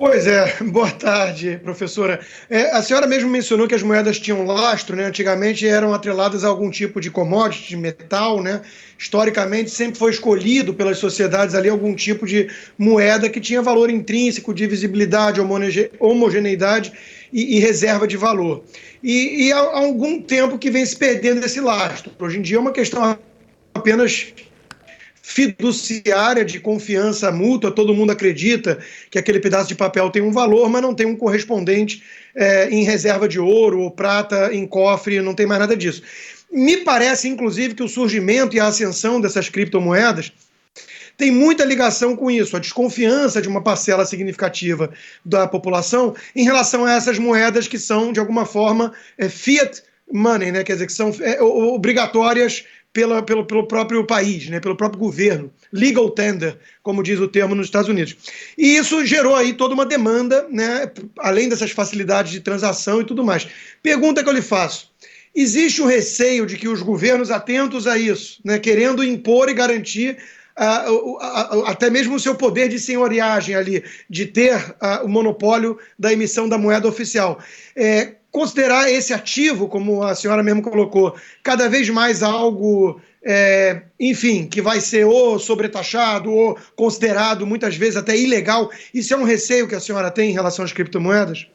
Pois é, boa tarde, professora. A senhora mesmo mencionou que as moedas tinham lastro, né? Antigamente eram atreladas a algum tipo de commodity, de metal, né? Historicamente sempre foi escolhido pelas sociedades ali algum tipo de moeda que tinha valor intrínseco, divisibilidade, homogeneidade e reserva de valor. E há algum tempo que vem se perdendo esse lastro. Hoje em dia é uma questão apenas fiduciária de confiança mútua, todo mundo acredita que aquele pedaço de papel tem um valor, mas não tem um correspondente em reserva de ouro ou prata em cofre, não tem mais nada disso. Me parece, inclusive, que o surgimento e a ascensão dessas criptomoedas tem muita ligação com isso, a desconfiança de uma parcela significativa da população em relação a essas moedas que são, de alguma forma, fiat money, né? Quer dizer, que são obrigatórias pelo próprio país, né, pelo próprio governo, legal tender, como diz o termo nos Estados Unidos. E isso gerou aí toda uma demanda, né, além dessas facilidades de transação e tudo mais. Pergunta que eu lhe faço: existe o receio de que os governos atentos a isso, né, querendo impor e garantir até mesmo o seu poder de senhoriagem ali, de ter o monopólio da emissão da moeda oficial, considerar esse ativo, como a senhora mesmo colocou, cada vez mais algo, enfim, que vai ser ou sobretaxado ou considerado muitas vezes até ilegal? Isso é um receio que a senhora tem em relação às criptomoedas?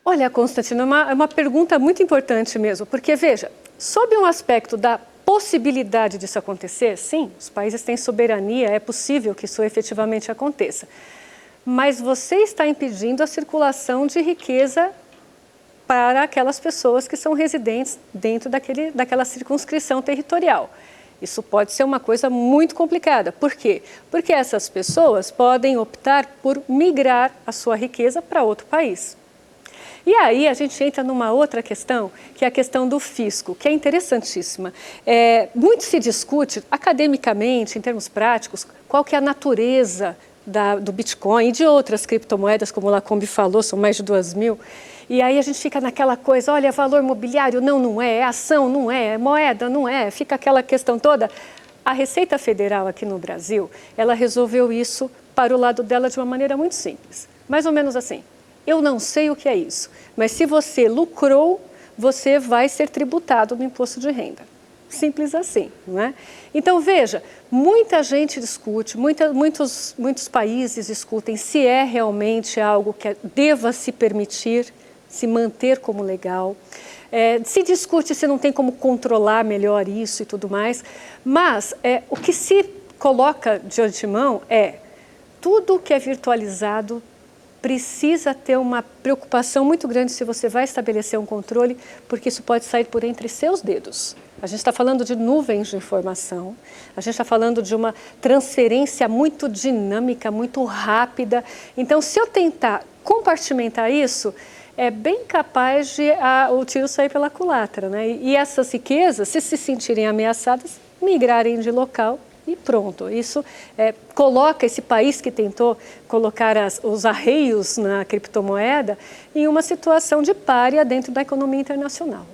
Olha, Constantino, é uma pergunta muito importante mesmo, porque veja, sob um aspecto da possibilidade disso acontecer, sim, os países têm soberania, é possível que isso efetivamente aconteça. Mas você está impedindo a circulação de riqueza para aquelas pessoas que são residentes dentro daquela circunscrição territorial. Isso pode ser uma coisa muito complicada. Por quê? Porque essas pessoas podem optar por migrar a sua riqueza para outro país. E aí a gente entra numa outra questão, que é a questão do fisco, que é interessantíssima. Muito se discute academicamente, em termos práticos, qual que é a natureza do Bitcoin e de outras criptomoedas, como o Lacombe falou, são mais de 2.000. E aí a gente fica naquela coisa, olha, valor mobiliário, não é ação, não é moeda, não é, fica aquela questão toda. A Receita Federal aqui no Brasil, ela resolveu isso para o lado dela de uma maneira muito simples, mais ou menos assim. Eu não sei o que é isso, mas se você lucrou, você vai ser tributado no imposto de renda. Simples assim, não é? Então, veja, muita gente discute, muitos países discutem se é realmente algo que deva se permitir, se manter como legal. Se discute se não tem como controlar melhor isso e tudo mais, mas o que se coloca de antemão é tudo que é virtualizado precisa ter uma preocupação muito grande se você vai estabelecer um controle, porque isso pode sair por entre seus dedos. A gente está falando de nuvens de informação, a gente está falando de uma transferência muito dinâmica, muito rápida. Então, se eu tentar compartimentar isso, é bem capaz de o tiro sair pela culatra, né? E essas riquezas, se sentirem ameaçadas, migrarem de local e pronto. Isso coloca esse país que tentou colocar os arreios na criptomoeda em uma situação de pária dentro da economia internacional.